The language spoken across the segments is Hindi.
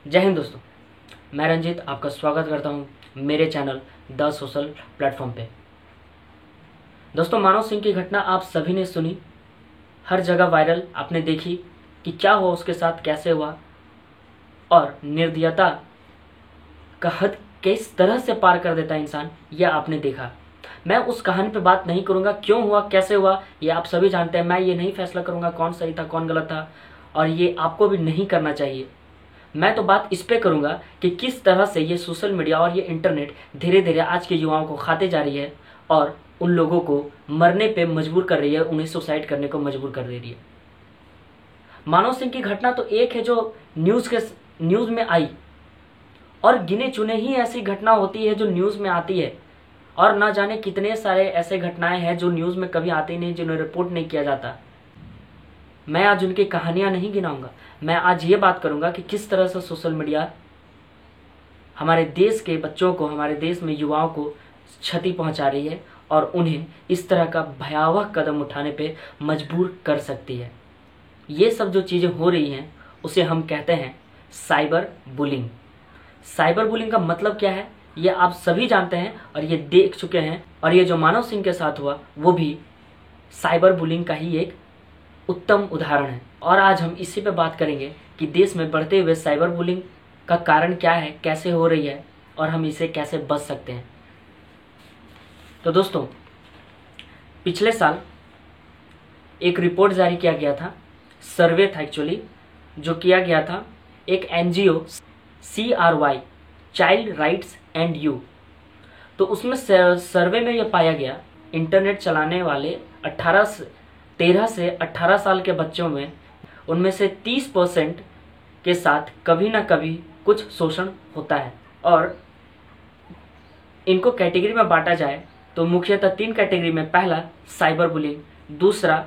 जय हिंद दोस्तों, मैं रंजीत आपका स्वागत करता हूं मेरे चैनल द सोशल प्लेटफॉर्म पे। दोस्तों, मानव सिंह की घटना आप सभी ने सुनी, हर जगह वायरल आपने देखी कि क्या हुआ उसके साथ, कैसे हुआ और निर्दयता का हद किस तरह से पार कर देता है इंसान, यह आपने देखा। मैं उस कहानी पे बात नहीं करूंगा, क्यों हुआ कैसे हुआ ये आप सभी जानते हैं। मैं ये नहीं फैसला करूंगा कौन सही था कौन गलत था, और ये आपको भी नहीं करना चाहिए। मैं तो बात इस पे करूंगा कि किस तरह से ये सोशल मीडिया और ये इंटरनेट धीरे धीरे आज के युवाओं को खाते जा रही है और उन लोगों को मरने पे मजबूर कर रही है, उन्हें सुसाइड करने को मजबूर कर दे रही है। मानव सिंह की घटना तो एक है जो न्यूज़ में आई, और गिने चुने ही ऐसी घटना होती है जो न्यूज़ में आती है, और ना जाने कितने सारे ऐसे घटनाएं हैं जो न्यूज़ में कभी आती नहीं, जिन्हें रिपोर्ट नहीं किया जाता। मैं आज उनकी कहानियां नहीं गिनाऊंगा, मैं आज ये बात करूंगा कि किस तरह से सोशल मीडिया हमारे देश के बच्चों को, हमारे देश में युवाओं को क्षति पहुंचा रही है और उन्हें इस तरह का भयावह कदम उठाने पे मजबूर कर सकती है। ये सब जो चीज़ें हो रही हैं उसे हम कहते हैं साइबर बुलिंग। साइबर बुलिंग का मतलब क्या है ये आप सभी जानते हैं और ये देख चुके हैं, और ये जो मानव सिंह के साथ हुआ वो भी साइबर बुलिंग का ही एक उत्तम उदाहरण है। और आज हम इसी पे बात करेंगे कि देश में बढ़ते हुए साइबर बुलिंग का कारण क्या है, कैसे हो रही है और हम इसे कैसे बच सकते हैं। तो दोस्तों, पिछले साल एक रिपोर्ट जारी किया गया था, सर्वे था एक्चुअली, जो किया गया था एक NGO CRY child rights and you. तो उसमें सर्वे में यह पाया गया इंटरनेट चलाने वाले 13 से 18 साल के बच्चों में उनमें से 30% के साथ कभी ना कभी कुछ शोषण होता है। और इनको कैटेगरी में बांटा जाए तो मुख्यतः 3 कैटेगरी में। पहला साइबर बुलिंग, दूसरा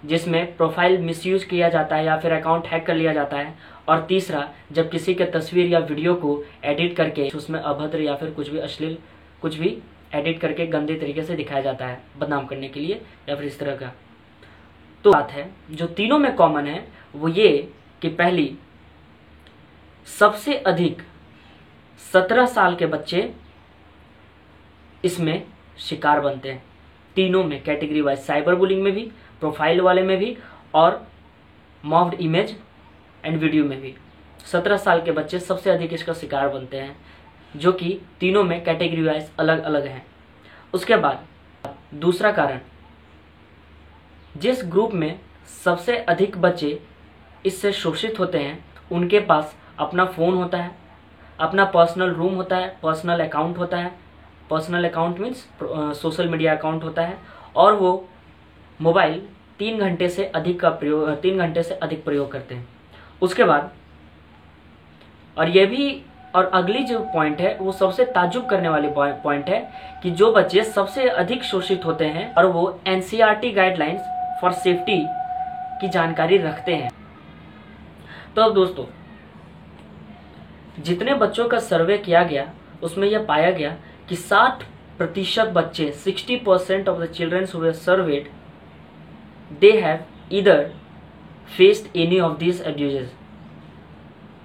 जिसमें प्रोफाइल मिसयूज किया जाता है या फिर अकाउंट हैक कर लिया जाता है, और तीसरा जब किसी के तस्वीर या वीडियो को एडिट करके उसमें अभद्र या फिर कुछ भी अश्लील कुछ भी एडिट करके गंदे तरीके से दिखाया जाता है बदनाम करने के लिए या फिर इस तरह का। तो बात है जो तीनों में कॉमन है वो ये कि पहली, सबसे अधिक 17 साल के बच्चे इसमें शिकार बनते हैं। तीनों में कैटेगरी वाइज, साइबर बुलिंग में भी, प्रोफाइल वाले में भी और मॉफ्ड इमेज एंड वीडियो में भी 17 साल के बच्चे सबसे अधिक इसका शिकार बनते हैं, जो कि तीनों में कैटेगरी वाइज अलग अलग हैं। उसके बाद दूसरा कारण, जिस ग्रुप में सबसे अधिक बच्चे इससे शोषित होते हैं उनके पास अपना फ़ोन होता है, अपना पर्सनल रूम होता है, पर्सनल अकाउंट होता है। Personal account means social media account होता है, और वो मोबाइल 3 घंटे से अधिक प्रयोग करते हैं। उसके बाद और ये भी, और अगली जो पॉइंट है वो सबसे ताज्जुब करने वाली पॉइंट है कि जो बच्चे सबसे अधिक शोषित होते हैं और वो NCERT गाइडलाइंस फॉर सेफ्टी की जानकारी रखते हैं। तो अब दोस्तों, जितने बच्चों का सर्वे किया गया उसमें यह पाया गया कि 60% बच्चे, 60% of the children who were served, they have either faced any of this abuses.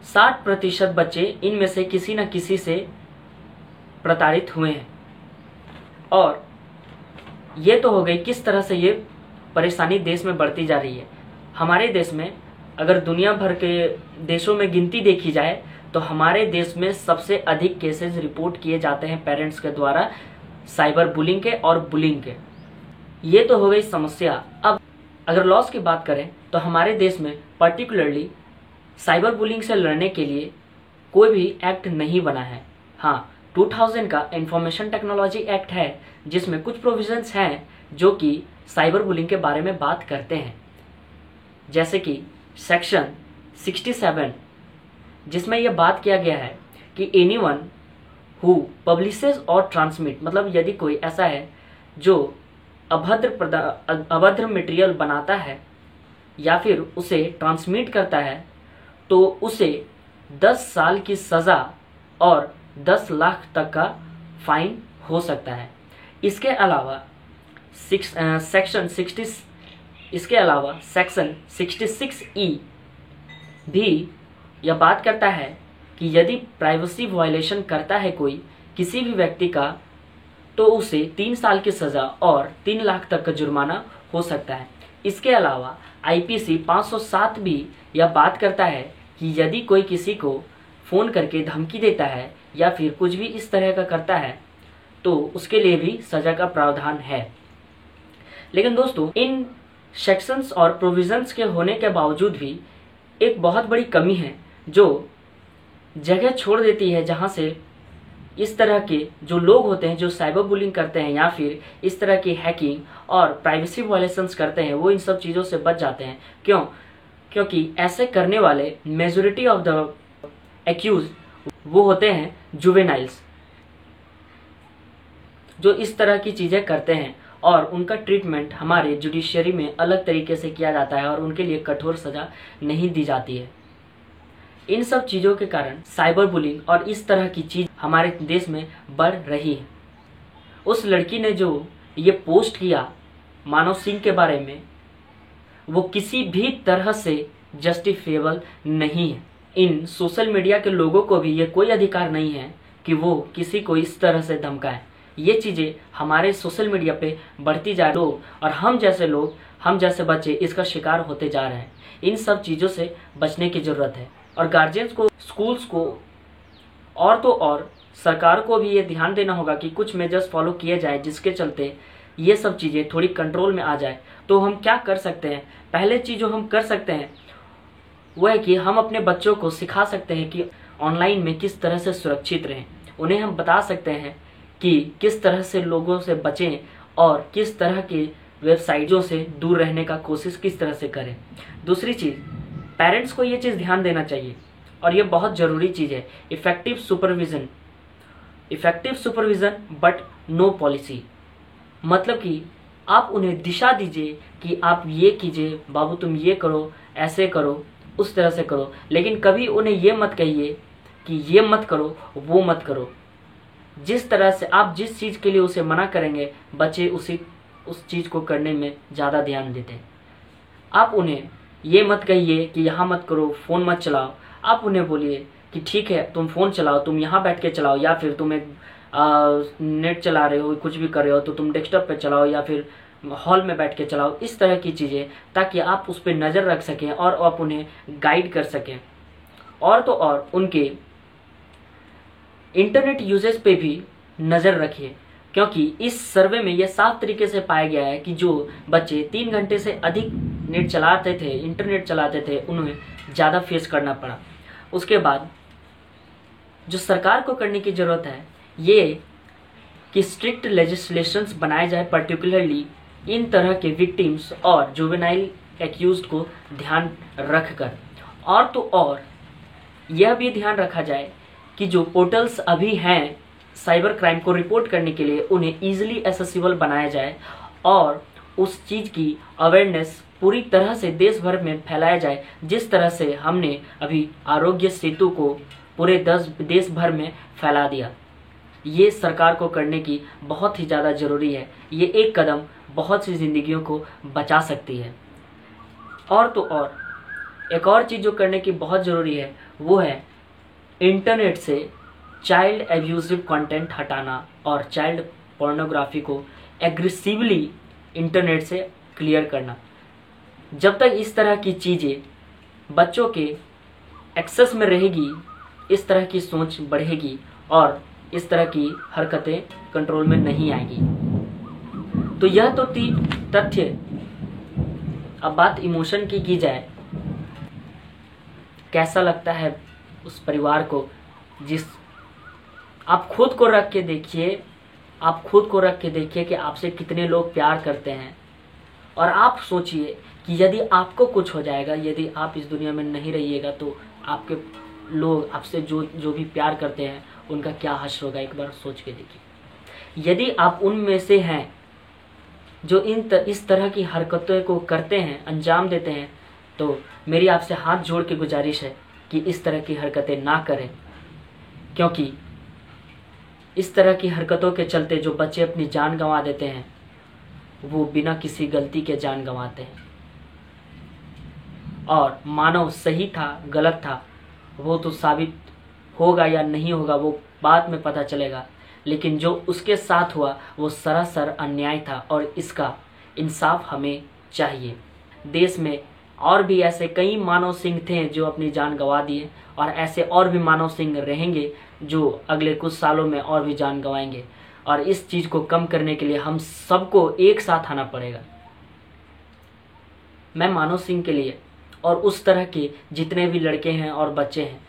60% बच्चे इनमें से किसी न किसी से प्रताड़ित हुए हैं। और ये तो हो गई किस तरह से ये परेशानी देश में बढ़ती जा रही है। हमारे देश में अगर दुनिया भर के देशों में गिनती देखी जाए तो हमारे देश में सबसे अधिक केसेस रिपोर्ट किए जाते हैं पेरेंट्स के द्वारा साइबर बुलिंग के और बुलिंग के। ये तो हो गई समस्या। अब अगर लॉस की बात करें तो हमारे देश में पर्टिकुलरली साइबर बुलिंग से लड़ने के लिए कोई भी एक्ट नहीं बना है। हाँ, 2000 का इंफॉर्मेशन टेक्नोलॉजी एक्ट है जिसमें कुछ प्रोविजंस हैं जो कि साइबर बुलिंग के बारे में बात करते हैं, जैसे कि सेक्शन 67, जिसमें यह बात किया गया है कि एनीवन हु पब्लिशेस और ट्रांसमिट, मतलब यदि कोई ऐसा है जो अभद्र मटेरियल बनाता है या फिर उसे ट्रांसमिट करता है तो उसे 10 साल की सज़ा और 10 लाख तक का फाइन हो सकता है। इसके अलावा सेक्शन 66E भी यह बात करता है कि यदि प्राइवेसी वायलेशन करता है कोई किसी भी व्यक्ति का, तो उसे 3 साल की सज़ा और 3 लाख तक का जुर्माना हो सकता है। इसके अलावा आईपीसी 507 भी यह बात करता है कि यदि कोई किसी को फ़ोन करके धमकी देता है या फिर कुछ भी इस तरह का करता है तो उसके लिए भी सज़ा का प्रावधान है। लेकिन दोस्तों, इन सेक्शंस और प्रोविजंस के होने के बावजूद भी एक बहुत बड़ी कमी है जो जगह छोड़ देती है जहाँ से इस तरह के जो लोग होते हैं जो साइबर बुलिंग करते हैं या फिर इस तरह की हैकिंग और प्राइवेसी वायलेशंस करते हैं, वो इन सब चीज़ों से बच जाते हैं। क्यों? क्योंकि ऐसे करने वाले मेजॉरिटी ऑफ द एक्यूज वो होते हैं जुवेनाइल्स, जो इस तरह की चीज़ें करते हैं और उनका ट्रीटमेंट हमारे जुडिशरी में अलग तरीके से किया जाता है और उनके लिए कठोर सज़ा नहीं दी जाती है। इन सब चीज़ों के कारण साइबर बुलिंग और इस तरह की चीज़ हमारे देश में बढ़ रही है। उस लड़की ने जो ये पोस्ट किया मानव सिंह के बारे में, वो किसी भी तरह से जस्टिफिएबल नहीं है। इन सोशल मीडिया के लोगों को भी ये कोई अधिकार नहीं है कि वो किसी को इस तरह से धमकाएं। ये चीज़ें हमारे सोशल मीडिया पे बढ़ती जा रही है और हम जैसे लोग, हम जैसे बच्चे इसका शिकार होते जा रहे हैं। इन सब चीज़ों से बचने की ज़रूरत है और गार्जियंस को, स्कूल्स को और तो और सरकार को भी ये ध्यान देना होगा कि कुछ मेजर्स फॉलो किए जाए जिसके चलते ये सब चीज़ें थोड़ी कंट्रोल में आ जाए। तो हम क्या कर सकते हैं? पहले चीज़ जो हम कर सकते हैं वो है कि हम अपने बच्चों को सिखा सकते हैं कि ऑनलाइन में किस तरह से सुरक्षित रहें। उन्हें हम बता सकते हैं कि किस तरह से लोगों से बचें और किस तरह की वेबसाइटों से दूर रहने का कोशिश किस तरह से करें। दूसरी चीज़, पेरेंट्स को ये चीज़ ध्यान देना चाहिए और ये बहुत ज़रूरी चीज़ है, effective supervision but no policy. मतलब कि आप उन्हें दिशा दीजिए कि आप ये कीजिए बाबू, तुम ये करो, ऐसे करो, उस तरह से करो, लेकिन कभी उन्हें ये मत कहिए कि ये मत करो, वो मत करो। जिस तरह से आप जिस चीज़ के लिए उसे मना करेंगे, बच्चे उस चीज़ को करने में ज़्यादा ध्यान देते हैं। आप उन्हें ये मत कहिए कि यहाँ मत करो, फ़ोन मत चलाओ। आप उन्हें बोलिए कि ठीक है, तुम फ़ोन चलाओ, तुम यहाँ बैठ के चलाओ, या फिर तुम एक नेट चला रहे हो, कुछ भी कर रहे हो तो तुम डेस्कटॉप पे चलाओ या फिर हॉल में बैठ के चलाओ। इस तरह की चीज़ें, ताकि आप उस पर नज़र रख सकें और आप उन्हें गाइड कर सकें। और तो और उनके इंटरनेट यूजेज पे भी नज़र रखिए, क्योंकि इस सर्वे में यह साफ तरीके से पाया गया है कि जो बच्चे 3 घंटे से अधिक नेट चलाते थे, इंटरनेट चलाते थे, उन्हें ज़्यादा फेस करना पड़ा। उसके बाद जो सरकार को करने की ज़रूरत है ये कि स्ट्रिक्ट लेजिस्लेशंस बनाए जाए, पर्टिकुलरली इन तरह के विक्टिम्स और जुवेनाइल एक्यूज्ड को ध्यान रखकर। और तो और यह भी ध्यान रखा जाए कि जो पोर्टल्स अभी हैं साइबर क्राइम को रिपोर्ट करने के लिए, उन्हें ईजिली एक्सेसिबल बनाया जाए और उस चीज़ की अवेयरनेस पूरी तरह से देश भर में फैलाया जाए। जिस तरह से हमने अभी आरोग्य सेतु को पूरे देश भर में फैला दिया, ये सरकार को करने की बहुत ही ज़्यादा ज़रूरी है। ये एक कदम बहुत सी ज़िंदगियों को बचा सकती है। और तो और एक और चीज़ जो करने की बहुत ज़रूरी है वो है इंटरनेट से चाइल्ड एब्यूजिव कंटेंट हटाना और चाइल्ड पोर्नोग्राफी को एग्रेसिवली इंटरनेट से क्लियर करना। जब तक इस तरह की चीज़ें बच्चों के एक्सेस में रहेगी, इस तरह की सोच बढ़ेगी और इस तरह की हरकतें कंट्रोल में नहीं आएगी। तो यह तो थी तथ्य। अब बात इमोशन की जाए, कैसा लगता है उस परिवार को जिस आप खुद को रख के देखिए, आप खुद को रख के देखिए कि आपसे कितने लोग प्यार करते हैं। और आप सोचिए कि यदि आपको कुछ हो जाएगा, यदि आप इस दुनिया में नहीं रहिएगा, तो आपके लोग आपसे जो भी प्यार करते हैं उनका क्या हश्र होगा। एक बार सोच के देखिए। यदि आप उनमें से हैं जो इस तरह की हरकतों को करते हैं, अंजाम देते हैं, तो मेरी आपसे हाथ जोड़ के गुजारिश है कि इस तरह की हरकतें ना करें, क्योंकि इस तरह की हरकतों के चलते जो बच्चे अपनी जान गंवा देते हैं वो बिना किसी गलती के जान गंवाते हैं। और मानव सही था गलत था वो तो साबित होगा या नहीं होगा वो बाद में पता चलेगा, लेकिन जो उसके साथ हुआ वो सरासर अन्याय था और इसका इंसाफ हमें चाहिए। देश में और भी ऐसे कई मानव सिंह थे जो अपनी जान गंवा दिए, और ऐसे और भी मानव सिंह रहेंगे जो अगले कुछ सालों में और भी जान गंवाएंगे, और इस चीज़ को कम करने के लिए हम सबको एक साथ आना पड़ेगा। मैं मानव सिंह के लिए और उस तरह के जितने भी लड़के हैं और बच्चे हैं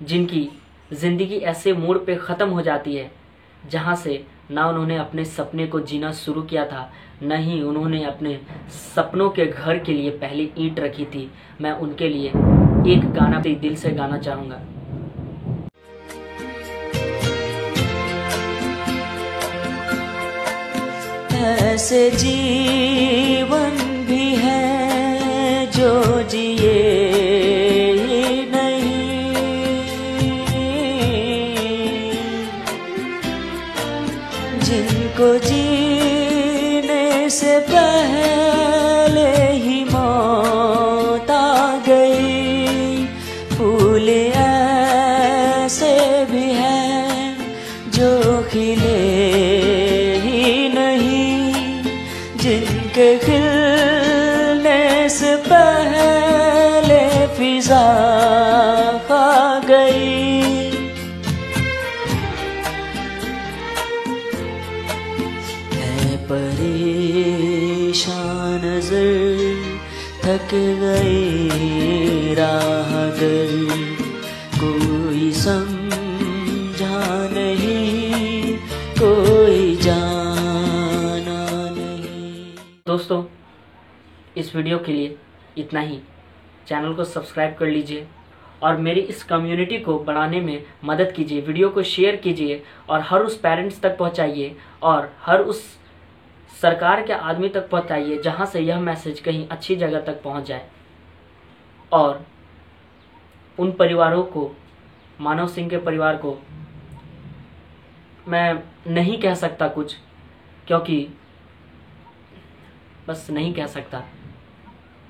जिनकी ज़िंदगी ऐसे मोड़ पे ख़त्म हो जाती है जहाँ से ना उन्होंने अपने सपने को जीना शुरू किया था, न ही उन्होंने अपने सपनों के घर के लिए पहली ईंट रखी थी, मैं उनके लिए एक गाना दिल से गाना चाहूँगा। ऐसे जीवन भी है जो जिए ही नहीं, जिनको जीने से पहले ही मौत आ गई। फूल ऐसे भी हैं जो खिले ही नहीं, जिनके खिलने से पहले फिजा खा गई। है परेशान नजर थक गई राहगर, कोई समझा नहीं, कोई जाना नहीं। दोस्तों, इस वीडियो के लिए इतना ही। चैनल को सब्सक्राइब कर लीजिए और मेरी इस कम्युनिटी को बढ़ाने में मदद कीजिए। वीडियो को शेयर कीजिए और हर उस पेरेंट्स तक पहुंचाइए और हर उस सरकार के आदमी तक पहुंचाइए जहां से यह मैसेज कहीं अच्छी जगह तक पहुंच जाए। और उन परिवारों को, मानव सिंह के परिवार को मैं नहीं कह सकता कुछ, क्योंकि बस नहीं कह सकता,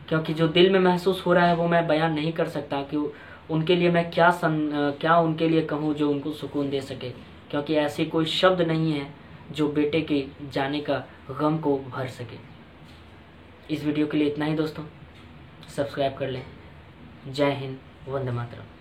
क्योंकि जो दिल में महसूस हो रहा है वो मैं बयान नहीं कर सकता कि उनके लिए मैं क्या उनके लिए कहूँ जो उनको सुकून दे सके, क्योंकि ऐसे कोई शब्द नहीं है जो बेटे के जाने का गम को भर सके। इस वीडियो के लिए इतना ही दोस्तों, सब्सक्राइब कर लें। जय हिंद, वंदे मातरम।